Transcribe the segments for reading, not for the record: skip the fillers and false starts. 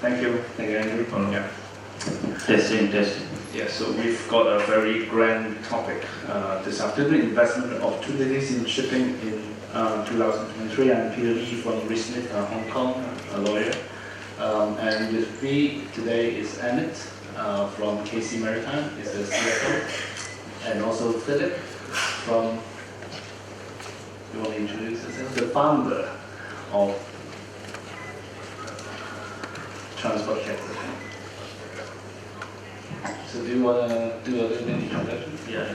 Thank you, Andrew. Yeah. Testing. Yeah, so we've got a very grand topic this afternoon, investment opportunities in shipping in 2023. I'm Peter Lee from Smith, Hong Kong, a lawyer. And with me today is Amit from KC Maritime, is the CFO, and also Philip from, you want to introduce yourself? The founder of Transport Capital. So do you want to do a little bit introduction? Yeah.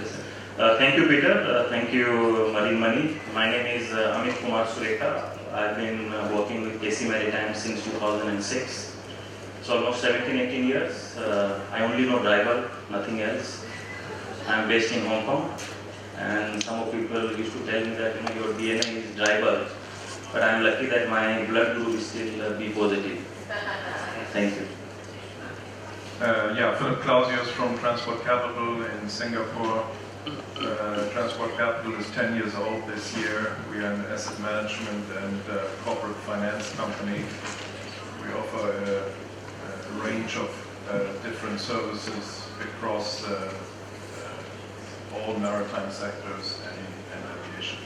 Thank you, Peter. Thank you, Maritime. My name is Amit Sureka. I've been working with KC Maritime since 2006. So almost 17-18 years. I only know driver, nothing else. I'm based in Hong Kong, and some of people used to tell me that your DNA is driver, but I'm lucky that my blood group is still B positive. Thank you. Philip Clausius from Transport Capital in Singapore. Transport Capital is 10 years old this year. We are an asset management and corporate finance company. We offer a range of different services across all maritime sectors and aviation.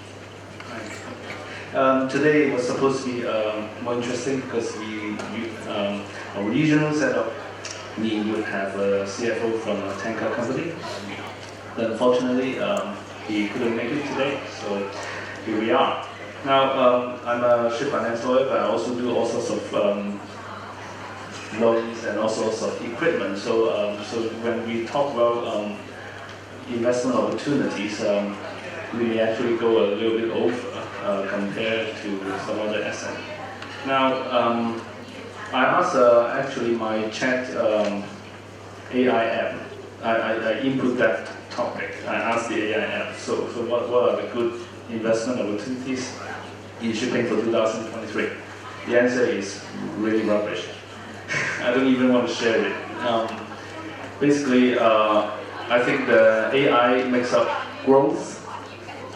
Today was supposed to be more interesting because our regional setup, we would have a CFO from a tanker company. But unfortunately, he couldn't make it today, so here we are. Now, I'm a ship finance lawyer, but I also do all sorts of loans and all sorts of equipment. So when we talk about investment opportunities, we may actually go a little bit over compared to some other asset. Now, I asked actually my chat AI app. I input that topic. I asked the AI app. So what are the good investment opportunities in shipping for 2023? The answer is really rubbish. I don't even want to share it. Basically, I think the AI makes up growth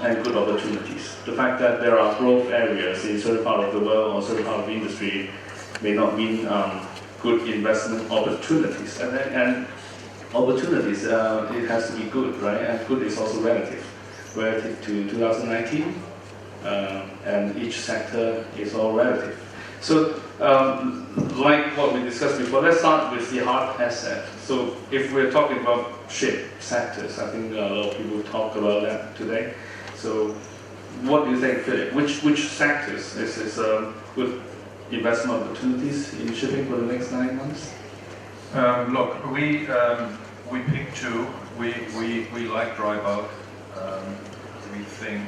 and good opportunities. The fact that there are growth areas in certain part of the world or certain part of the industry may not mean good investment opportunities. And opportunities, it has to be good, right? And good is also relative to 2019, and each sector is all relative. So, like what we discussed before, let's start with the hard asset. So, if we're talking about ship sectors, I think a lot of people talk about that today. So, what do you think, Philip? Which sectors is good investment opportunities in shipping for the next 9 months? Look, we picked two. We like dry bulk. We think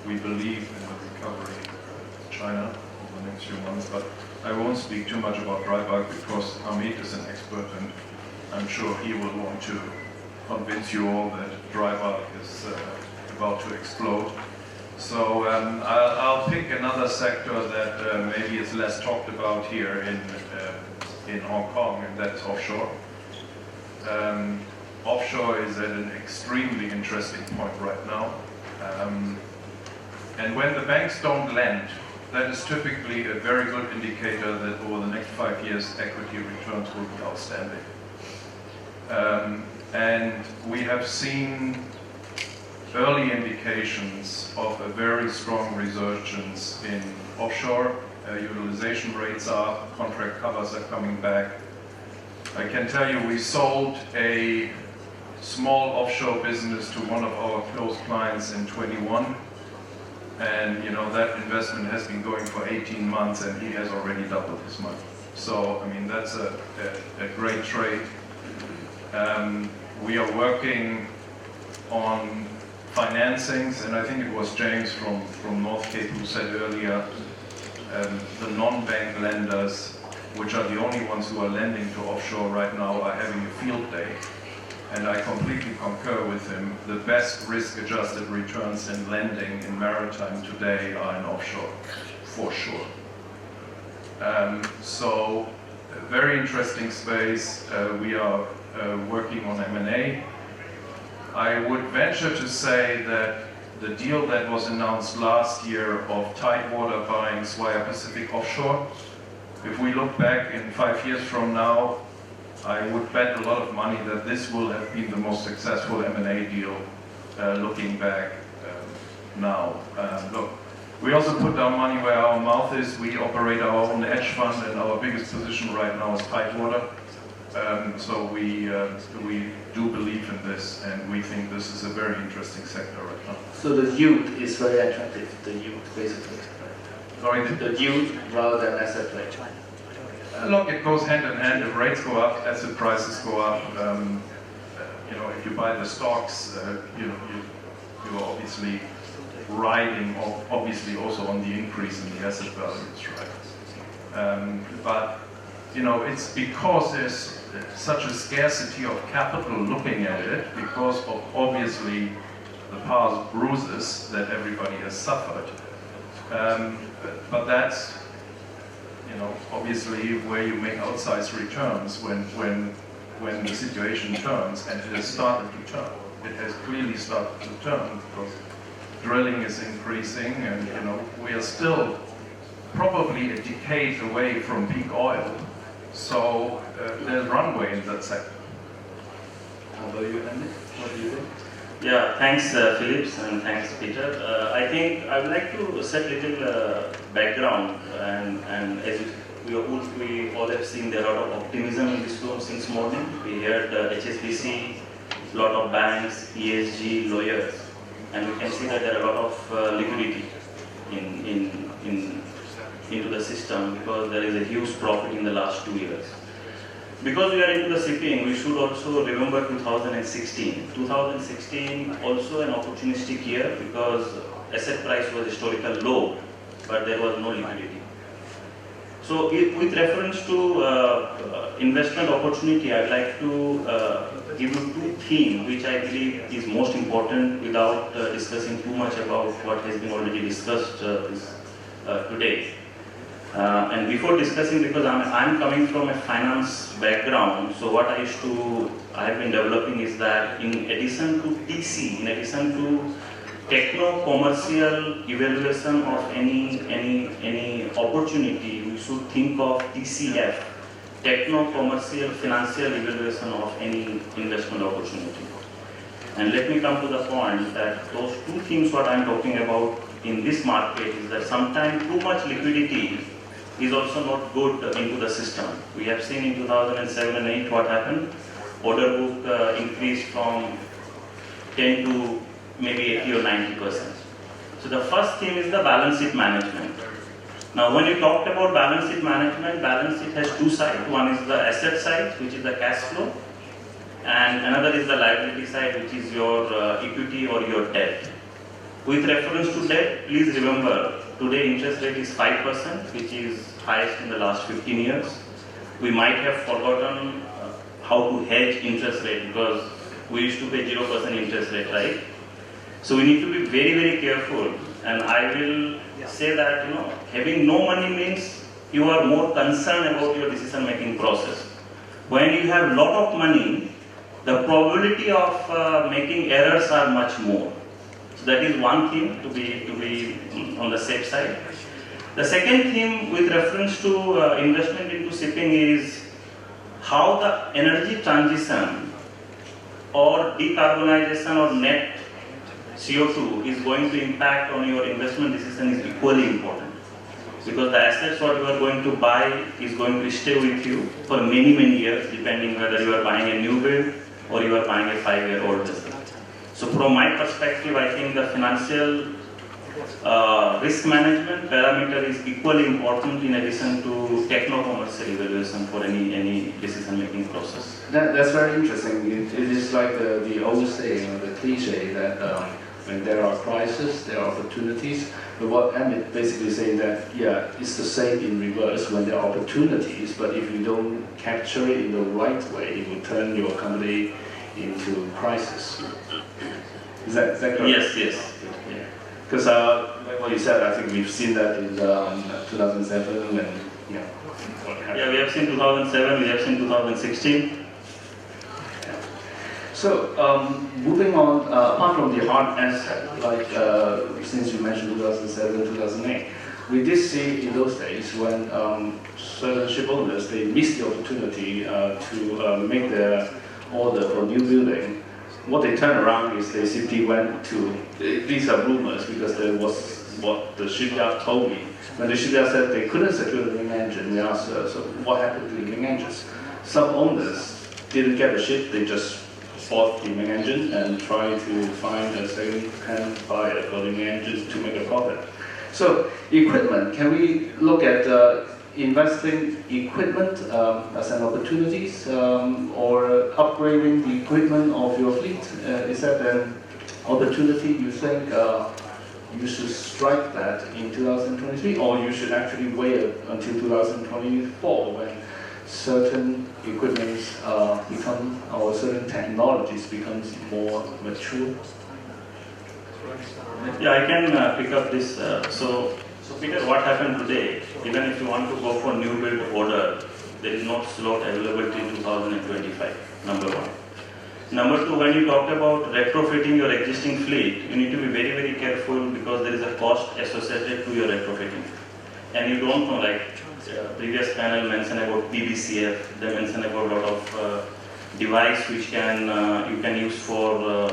we believe in the recovery of China over the next few months. But I won't speak too much about dry bulk because Amit is an expert, and I'm sure he will want to convince you all that dry bulk is about to explode. So I'll pick another sector that maybe is less talked about here in Hong Kong, and that's offshore. Offshore is at an extremely interesting point right now. And when the banks don't lend, that is typically a very good indicator that over the next 5 years equity returns will be outstanding. And we have seen early indications of a very strong resurgence in offshore. Utilization rates are, contract covers are coming back. I can tell you we sold a small offshore business to one of our close clients in 21, and that investment has been going for 18 months and he has already doubled his money. So I mean that's a great trade. We are working on financings, and I think it was James from North Cape who said earlier, the non-bank lenders, which are the only ones who are lending to offshore right now, are having a field day. And I completely concur with him. The best risk-adjusted returns in lending in maritime today are in offshore, for sure. So, a very interesting space. We are working on M&A. I would venture to say that the deal that was announced last year of Tidewater buying Swire Pacific Offshore if we look back in 5 years from now, I would bet a lot of money that this will have been the most successful M&A deal looking back now. Look, we also put our money where our mouth is. We operate our own hedge fund, and our biggest position right now is Tidewater. So we do believe in this, and we think this is a very interesting sector right now. So the yield is very attractive, the yield basically. Sorry, The yield rather than asset play. look, it goes hand in hand. If rates go up, asset prices go up. You know, if you buy the stocks, you're obviously riding, obviously also on the increase in the asset values, right? But you know, it's because there's such a scarcity of capital looking at it, because of obviously the past bruises that everybody has suffered. But that's, you know, obviously where you make outsized returns when the situation turns, and it has started to turn. It has clearly started to turn because drilling is increasing, and you know, we are still probably a decade away from peak oil. So there's runway in that sector. How about you, Amit? What do you think? Yeah, thanks Phillips, and thanks Peter. I think I would like to set a little background, and as we all have seen, there are a lot of optimism in this room since morning. We heard HSBC, a lot of banks, ESG, lawyers, and we can see that there are a lot of liquidity into the system, because there is a huge profit in the last 2 years. Because we are into the shipping, we should also remember 2016. 2016 also an opportunistic year, because asset price was historical low, but there was no liquidity. So with reference to investment opportunity, I'd like to give you two themes which I believe is most important, without discussing too much about what has been already discussed today. And before discussing, because I'm coming from a finance background, so what I have been developing is that in addition to TC, in addition to techno-commercial evaluation of any opportunity, we should think of TCF, techno-commercial financial evaluation of any investment opportunity. And let me come to the point that those two things what I'm talking about in this market is that sometimes too much liquidity is also not good into the system. We have seen in 2007 and 8 what happened. Order book increased from 10 to maybe 80 or 90%. So the first thing is the balance sheet management. Now when you talked about balance sheet management, balance sheet has two sides. One is the asset side, which is the cash flow, and another is the liability side, which is your equity or your debt. With reference to debt, please remember, today interest rate is 5%, which is highest in the last 15 years. We might have forgotten how to hedge interest rate, because we used to pay 0% interest rate, right? So we need to be very, very careful. And I will say that, you know, having no money means you are more concerned about your decision-making process. When you have a lot of money, the probability of making errors are much more. So that is one thing to be on the safe side. The second thing with reference to investment into shipping is how the energy transition or decarbonization or net CO2 is going to impact on your investment decision is equally important. Because the assets what you are going to buy is going to stay with you for many, many years, depending whether you are buying a new build or you are buying a 5-year-old vessel. So from my perspective, I think the financial risk management parameter is equally important in addition to techno-commercial evaluation for any decision-making process. That's very interesting. It is like the old saying, the cliche that when there are crises, there are opportunities. But what Amit basically saying that, yeah, it's the same in reverse. When there are opportunities, but if you don't capture it in the right way, it will turn your company into crisis. Is that correct? Yes. Because like what you said, I think we've seen that in 2007 and Yeah, we have seen 2007, we have seen 2016. So moving on, apart from the hard asset, like since you mentioned 2007, 2008, we did see in those days when certain ship owners, they missed the opportunity to make their order for new building. What they turned around is they simply went to, these are rumors because there was what the shipyard told me. When the shipyard said they couldn't secure the wing engine, we asked, so what happened to the wing engines? Some owners didn't get a ship, they just bought the wing engine and tried to find a second-hand buyer for the wing engine to make a profit. So equipment, can we look at investing equipment as an opportunity or upgrading the equipment of your fleet? Is that an opportunity you think you should strike that in 2023, or you should actually wait until 2024 when certain equipment become, or certain technologies becomes more mature? Yeah, I can pick up this. So Peter, what happened today, even if you want to go for new build order, there is no slot available till 2025, number one. Number two, when you talked about retrofitting your existing fleet, you need to be very, very careful because there is a cost associated to your retrofitting. And you don't know, like previous panel mentioned about PBCF, they mentioned about a lot of device which can you can use for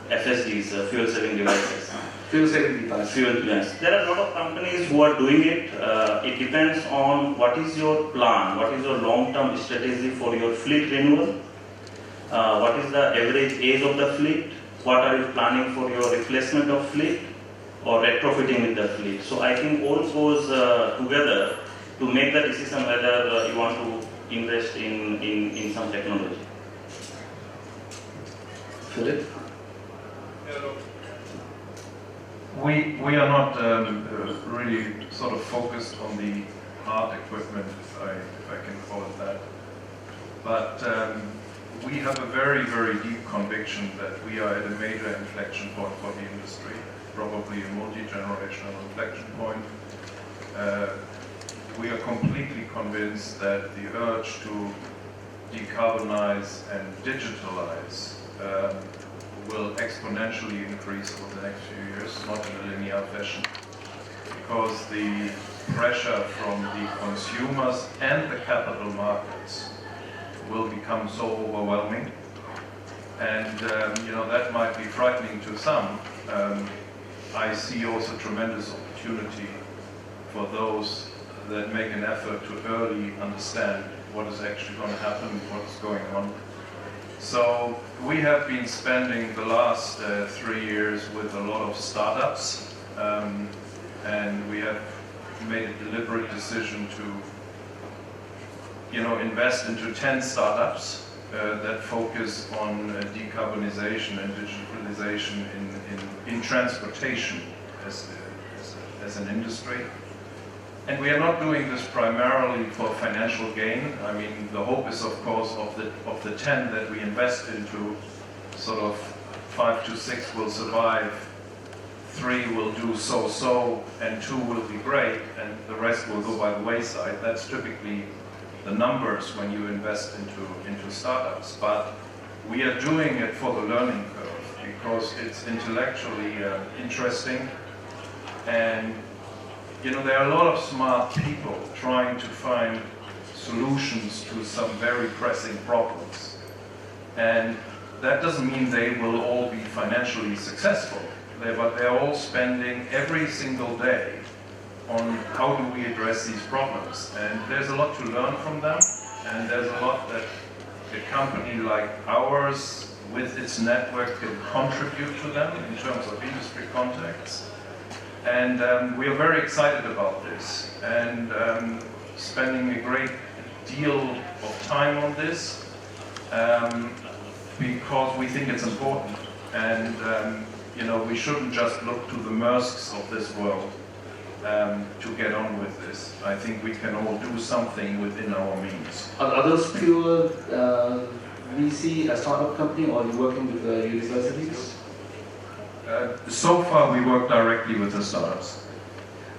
FSDs, fuel saving devices. Fuel saving device. Fuel, yes. There are a lot of companies who are doing it. It depends on what is your plan, what is your long-term strategy for your fleet renewal, what is the average age of the fleet, what are you planning for your replacement of fleet or retrofitting with the fleet. So I think all goes together to make the decision whether you want to invest in some technology. Philip? We are not really sort of focused on the hard equipment, if I can call it that. But we have a very, very deep conviction that we are at a major inflection point for the industry, probably a multi-generational inflection point. We are completely convinced that the urge to decarbonize and digitalize will exponentially increase over the next few years, not in a linear fashion, because the pressure from the consumers and the capital markets will become so overwhelming. And that might be frightening to some. I see also tremendous opportunity for those that make an effort to early understand what is actually going to happen, what's going on. So we have been spending the last 3 years with a lot of startups, and we have made a deliberate decision to invest into 10 startups that focus on decarbonization and digitalization in transportation as an industry. And we are not doing this primarily for financial gain. I mean, the hope is, of course, of the 10 that we invest into, sort of 5 to 6 will survive, 3 will do so-so, and 2 will be great, and the rest will go by the wayside. That's typically the numbers when you invest into startups. But we are doing it for the learning curve because it's intellectually interesting, and there are a lot of smart people trying to find solutions to some very pressing problems. And that doesn't mean they will all be financially successful, but they're all spending every single day on how do we address these problems. And there's a lot to learn from them, and there's a lot that a company like ours, with its network, can contribute to them in terms of industry contacts. And we are very excited about this, and spending a great deal of time on this because we think it's important. And we shouldn't just look to the Maersks of this world to get on with this. I think we can all do something within our means. Are those pure VC, a startup company, or are you working with universities? So far, we work directly with the startups.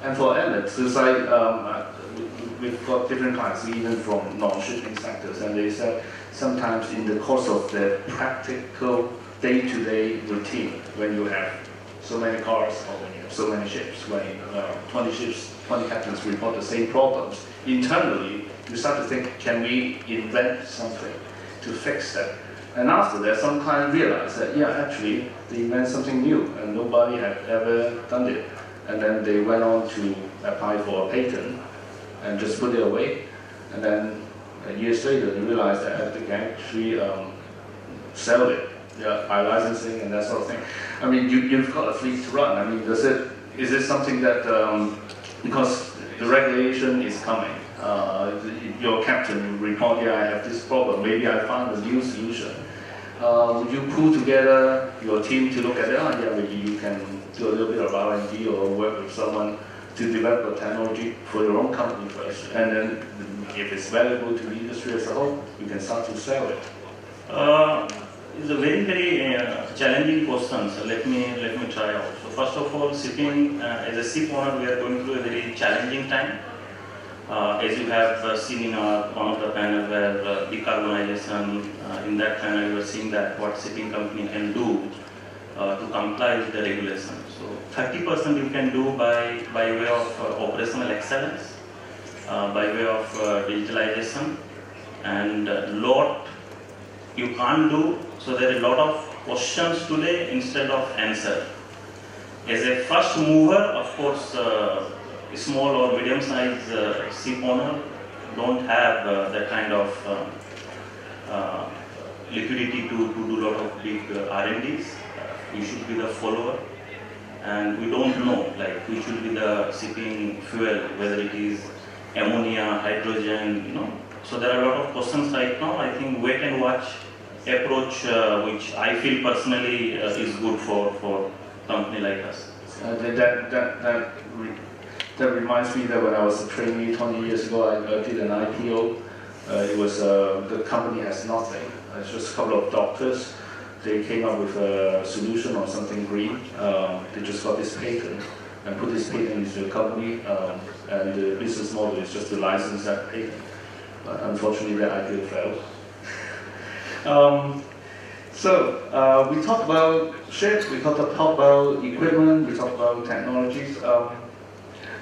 And for Amit, it's like we've got different clients, even from non-shipping sectors, and they said sometimes in the course of the practical day-to-day routine, when you have so many cars or when you have so many ships, when 20 ships, 20 captains report the same problems, internally you start to think, can we invent something to fix that? And after that, some clients realize that, yeah, actually, they invent something new and nobody had ever done it. And then they went on to apply for a patent and just put it away. And then years later, they realized that they can actually sell it, yeah, by licensing and that sort of thing. I mean, you've got a fleet to run. I mean, is it something that, because the regulation is coming, your captain will report, yeah, I have this problem, maybe I found a new solution. Would you pull together your team to look at it? Oh, yeah, maybe you can do a little bit of R&D or work with someone to develop a technology for your own company first. And then if it's valuable to the industry as a whole, you can start to sell it. It's a very, very challenging question. So let me try out. So first of all, shipping, as a ship owner, we are going through a very challenging time. As you have seen in one of the panels where decarbonization, in that panel you are seeing that what shipping company can do to comply with the regulation. So 30% you can do by way of operational excellence, by way of digitalization, and lot you can't do. So there are a lot of questions today instead of answer. As a first mover, of course, small or medium-sized ship owner don't have that kind of liquidity to do a lot of big R&Ds. We should be the follower, and we don't know like which will be the shipping fuel, whether it is ammonia, hydrogen, you know. So there are a lot of questions right now. I think wait and watch approach, which I feel personally is good for company like us. That reminds me that when I was a trainee 20 years ago, I did an IPO. It was the company has nothing. It's just a couple of doctors. They came up with a solution on something green. They just got this patent and put this patent into the company, and the business model is just to license that patent. But unfortunately, that IPO failed. So we talked about ships, we talked about equipment, we talked about technologies.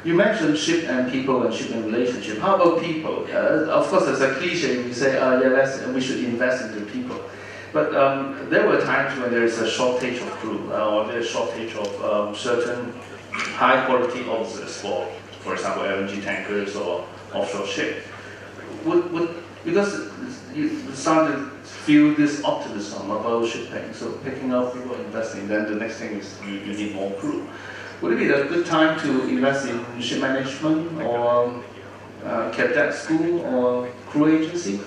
You mentioned ship and people and ship and relationship. How about people? Of course, as a cliche, we say, yeah, we should invest into people. But there were times when there is a shortage of crew, or there's a shortage of certain high-quality officers for example, LNG tankers or offshore ship. Because you started to feel this optimism about shipping, so picking up people investing, then the next thing is you need more crew. Would it be a good time to invest in ship management or cadet school or crew agency?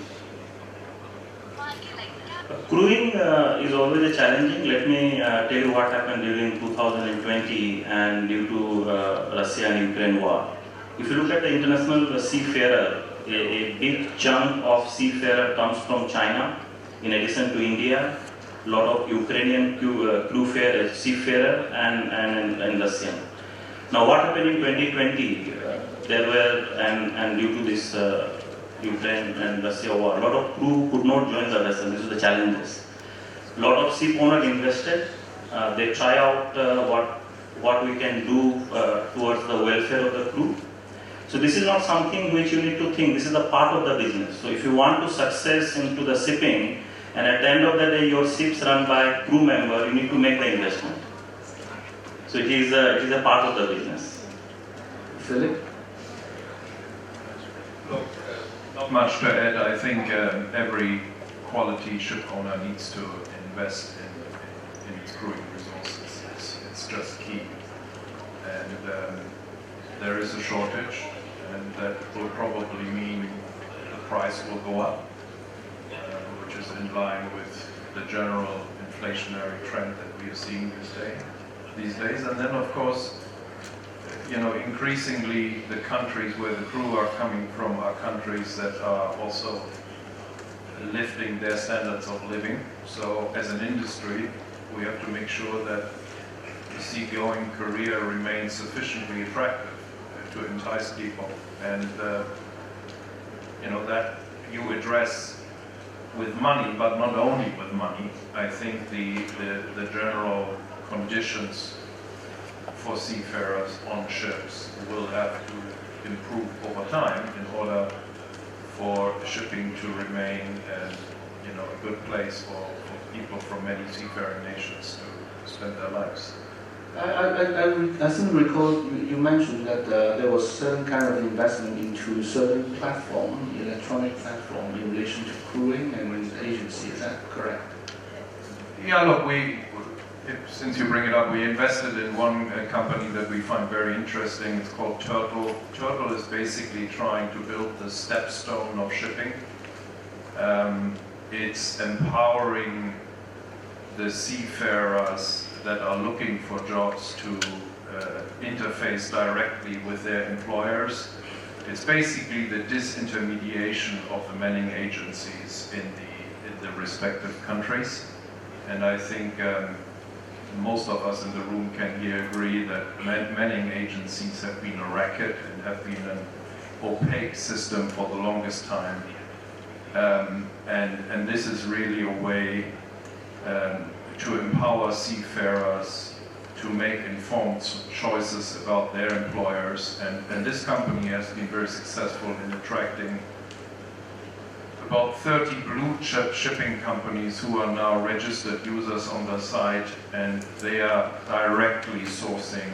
Crewing is always challenging. Let me tell you what happened during 2020 and due to Russia and Ukraine war. If you look at the international seafarer, a big chunk of seafarer comes from China, in addition to India, a lot of Ukrainian seafarer and Russian. Now what happened in 2020, there were, and due to this Ukraine and Russia war, a lot of crew could not join the vessel. This is the challenges. A lot of ship owners invested. They try out what we can do towards the welfare of the crew. So this is not something which you need to think. This is a part of the business. So if you want to success into the shipping, and at the end of the day your ships run by crew member, you need to make the investment. So it is a part of the business. Philip? Look, not much to add. I think every quality ship owner needs to invest in its crewing resources. It's just key. And there is a shortage, and that will probably mean the price will go up, which is in line with the general inflationary trend that we are seeing these days. And then, of course, you know, increasingly the countries where the crew are coming from are countries that are also lifting their standards of living. So as an industry, we have to make sure that the seagoing career remains sufficiently attractive to entice people, and you know, that you address with money, but not only with money. I think the general conditions for seafarers on ships will have to improve over time in order for shipping to remain a good place for people from many seafaring nations to spend their lives. I seem to recall you mentioned that there was certain kind of investment into certain platform, electronic platform, in relation to crewing and agency. Is that correct? Yeah, look, since you bring it up, we invested in one company that we find very interesting. It's called Turtle. Turtle is basically trying to build the stepstone of shipping. It's empowering the seafarers that are looking for jobs to interface directly with their employers. It's basically the disintermediation of the manning agencies in the respective countries. And I think most of us in the room can here agree that manning agencies have been a racket and have been an opaque system for the longest time. And this is really a way to empower seafarers to make informed choices about their employers. And this company has been very successful in attracting about 30 blue chip shipping companies who are now registered users on the site, and they are directly sourcing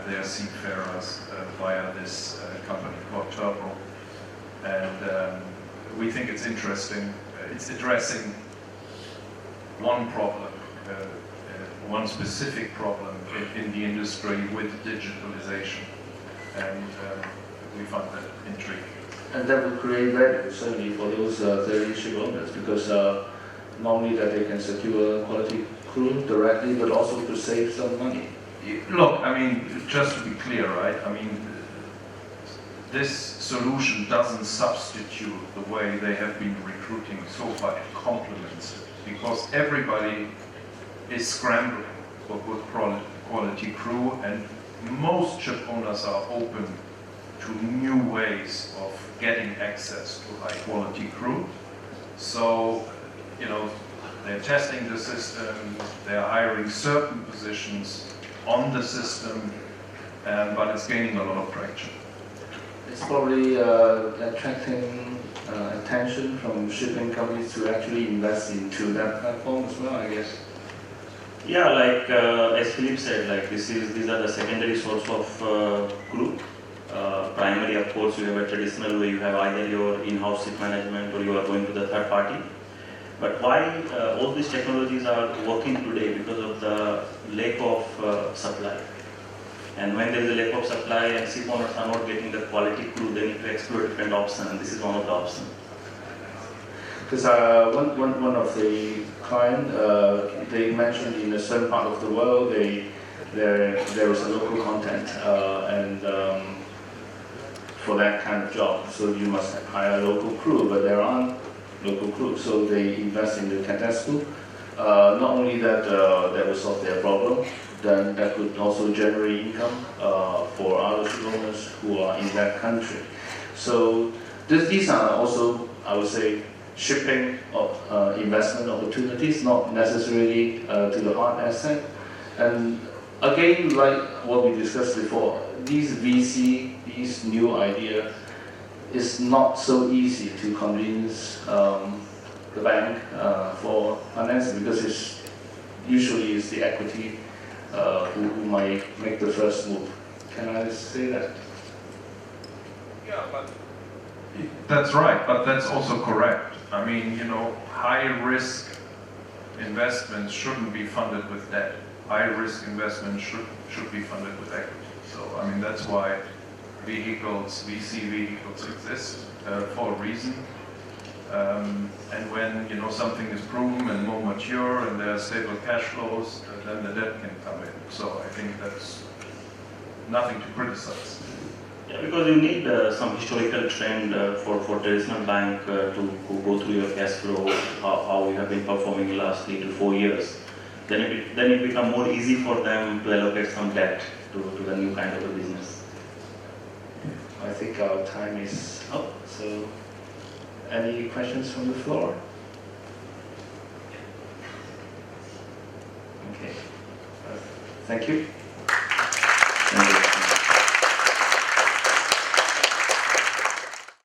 their seafarers via this company called Turtle. And we think it's interesting. It's addressing one problem, one specific problem in the industry with digitalization, and we find that intriguing. And that will create value certainly for those 30 ship owners, because not only that they can secure quality crew directly, but also to save some money. Look, I mean, just to be clear, right? I mean, this solution doesn't substitute the way they have been recruiting so far. It complements it, because everybody is scrambling for good quality crew, and most ship owners are open to new ways of getting access to high quality crew. So, they're testing the system, they're hiring certain positions on the system, but it's gaining a lot of traction. It's probably attracting attention from shipping companies to actually invest into that platform as well, I guess. Yeah, like as Philip said, like these are the secondary source of crew. Primary, of course, you have a traditional way. You have either your in-house ship management or you are going to the third party. But why all these technologies are working today? Because of the lack of supply. And when there is a lack of supply and ship owners are not getting the quality crew, they need to explore different options, and this is one of the options. Because one of the client, they mentioned in a certain part of the world, there is a local content, and for that kind of job, so you must hire a local crew, but there aren't local crew, so they invest in the cadet school. Not only that that will solve their problem, then that could also generate income for other ship owners who are in that country. So these are also, I would say, shipping investment opportunities, not necessarily to the hard asset. And again, like what we discussed before, these VC, these new idea, is not so easy to convince the bank for financing, because it's usually it's the equity who might make the first move. Can I say that? Yeah, but that's right, but that's also correct. I mean, high risk investments shouldn't be funded with debt. High risk investments should be funded with equity. So, I mean, that's why VC vehicles exist for a reason. And when something is proven and more mature and there are stable cash flows, then the debt can come in. So I think that's nothing to criticize. Yeah, because you need some historical trend for traditional bank to go through your cash flow, how you have been performing in the last 3 to 4 years. Then it become more easy for them to allocate some debt to the new kind of a business. I think our time is up. So, any questions from the floor? Okay. Thank you.